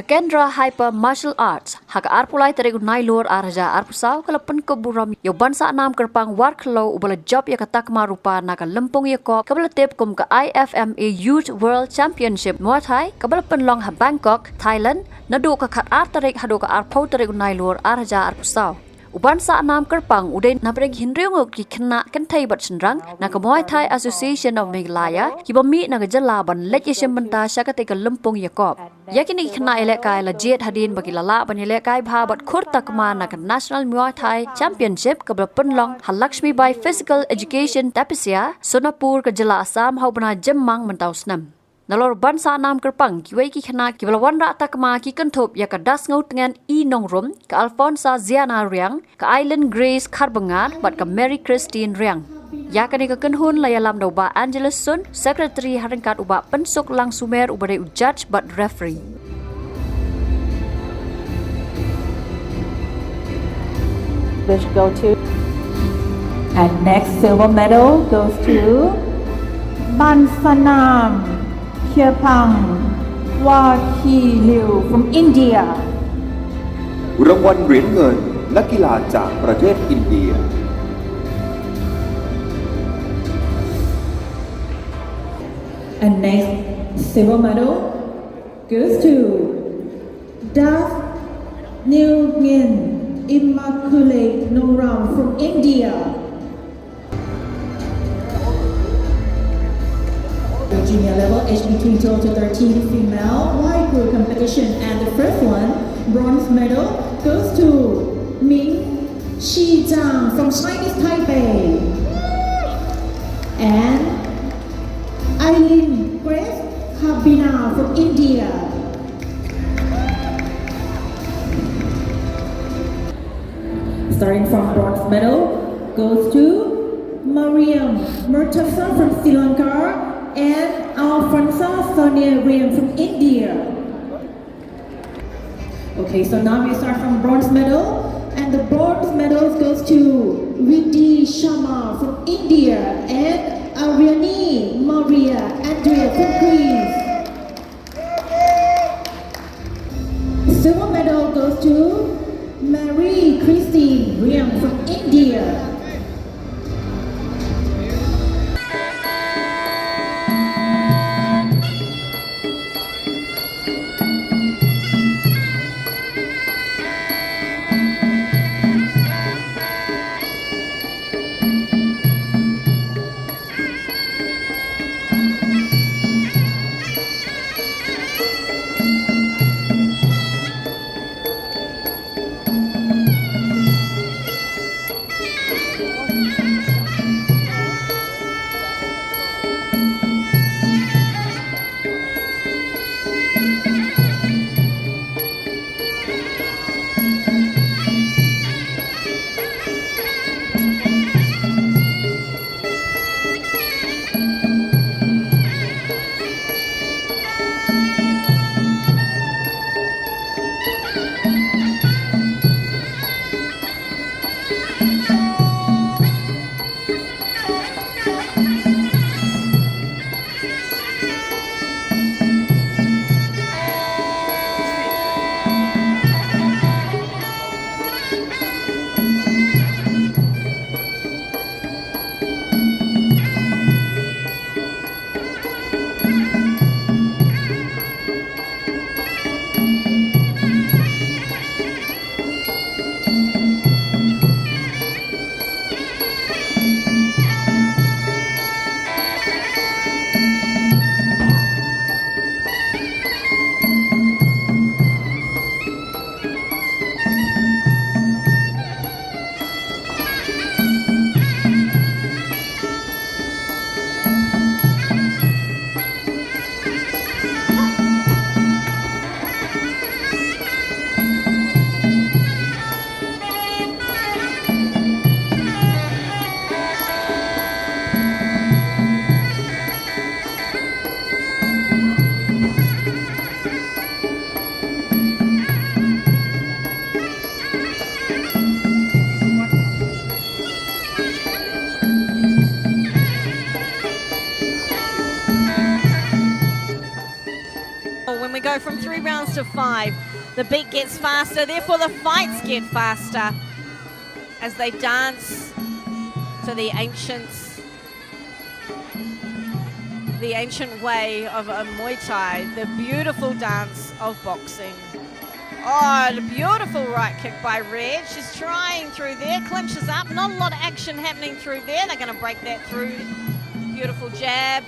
Kendra Hyper Martial Arts hak arpulai terigu nailur araja arpusau kalau Pynkup Burom yo Bansahnamkyrpang warklo ubala job ya Takma Rupa naga Lympung ya kop kabala tip kum ke IFMA Youth World Championship Muaythai kabala penlong ha Bangkok Thailand nadu ka khat art tarik hadu ka arpau terigu nailur araja arpusau Bansahnamkyrpang udah nabreg hinriung ki kena kentai bat senrang nak Muaythai Association of Meghalaya ki bami nak jala ban legislation benta syakate ke Lympung yakop yakini kena elekai la jet hadin bagi lala ban elekai bha bat Khur Takma nak National Muaythai Championship ke penlong Lakshmi Bai Physical Education Tapisia Sonapur ke jala Assam hau bana jemmang mentau senam Nalor Bansahnamkyrpang kiwai ki khana ki balawan ra Takma ki kanthop ya ka das ngau tengan I nongrom ka Alfonsa Ziana Riang ka Island Grace Kharbangat bat ka Mary Christine Riang ya kani ka kenhun layalam do ba Angelus Sun secretary harangkat uba pensuk lang sumer ubade judge but referee Which go to and next silver medal goes to Bansahnamkyrpang from India รางวัลเหรียญเงินนักกีฬาจากประเทศอินเดีย and next silver medal goes to Das Nguyen Immaculate Noram from India Junior level HBT total 13 female wide group competition and the first one bronze medal goes to Ming Shi Zhang from Chinese Taipei and Eileen Grace Kabina from India starting from bronze medal goes to Mariam Murtaza from Sri Lanka and Alfonsa Sonia Riam from India. Okay, so now we start from bronze medal, and the bronze medals goes to Vidhi Sharma from India and Ariani Maria Andrea from Greece. Silver medal goes to Mary Christine Riam from India. go from 3 rounds to 5. The beat gets faster, therefore the fights get faster as they dance to the ancient way of a Muaythai, the beautiful dance of boxing. Oh, the beautiful right kick by Red. She's trying through there, clinches up. Not a lot of action happening through there. They're going to break that through. Beautiful jab.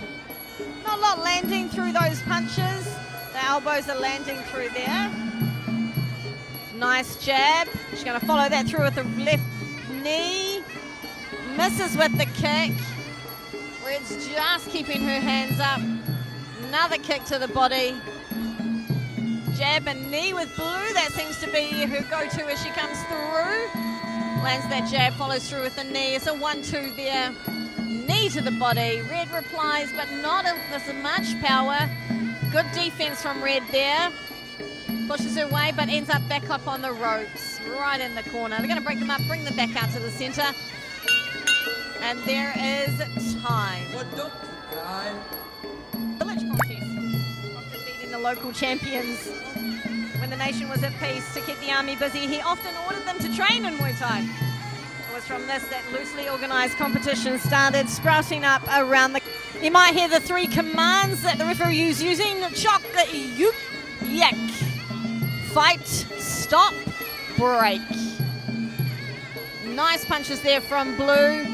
Not a lot landing through those punches. The elbows are landing through there. Nice jab. She's going to follow that through with the left knee. Misses with the kick. Red's just keeping her hands up. Another kick to the body. Jab and knee with Blue. That seems to be her go-to as she comes through. Lands that jab, follows through with the knee. It's a 1-2 there. Knee to the body. Red replies, but not with much power. Good defense from Red there. Pushes her way, but ends up back up on the ropes. Right in the corner. They're going to break them up, bring them back out to the centre. And there is time. Village contest of defeating the local champions. When the nation was at peace, to keep the army busy, he often ordered them to train in Muay Thai. It was from this that loosely organised competition started sprouting up around the... You might hear the 3 commands that the referee is using. Chok, yuk, yak. Fight, stop, break. Nice punches there from Blue.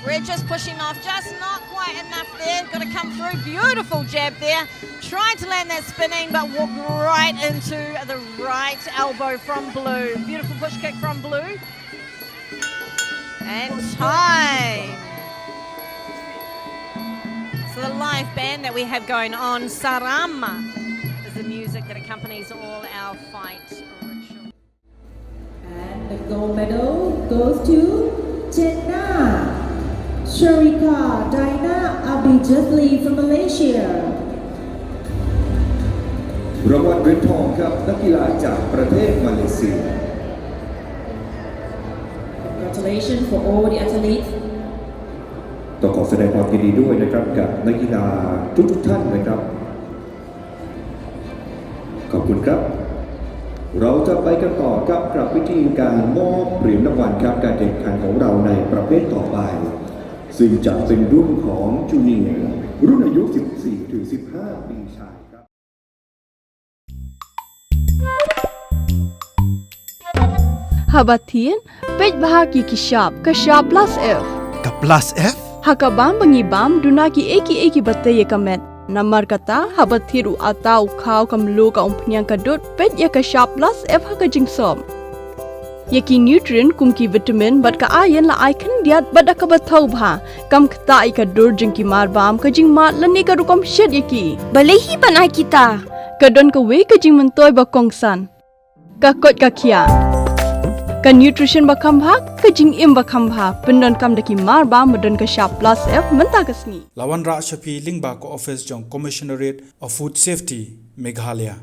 Red just pushing off, just not quite enough there. Got to come through. Beautiful jab there. Tried to land that spinning, but walked right into the right elbow from Blue. Beautiful push kick from Blue. And time. So the live band that we have going on, Sarama, is the music that accompanies all our fight ritual. And the gold medal goes to Jenna Sharika Dina Abijatli from Malaysia. รางวัลเหรียญทองครับนักกีฬาจากประเทศมาเลเซีย Congratulations for all the athletes. ต้องขอแสดงความยินดีด้วยนะครับกับนักกีฬาทุกท่านนะครับขอบคุณครับเราจะไปกันต่อกับวิธีการมอบเหรียญรางวัลครับการแข่งขันของเราในประเภทต่อไปซึ่งจะเป็นรุ่นของจูเนียร์รุ่นอายุ 14-15 ปีชายครับ Habatin, pej bahagi kishap plus F. Ka plus F? Hakabam bangibam dunaki eki bataya kamet. Namar kata habathiru atau kau kamlu ka umpnyang kadut pej ya kishap plus F haka jingsom. Yaki nutrient kumki vitamin bat ka ayan la icon diat bat ka bathau bha kam khata ka dur jingki marbam ka jing mat lani ka rukom shed yaki. Balehi banai kita. Kadon ka we ka jing mentoy ba kongsan. Ka kot ka kia. Ka nutrition bakam bha ka jing im bakam bha pendon kam daki marba madon ka sharp plus F menta kasni. Lawan Ra Shapi Lingba ko office jong Commissionerate of Food Safety Meghalaya.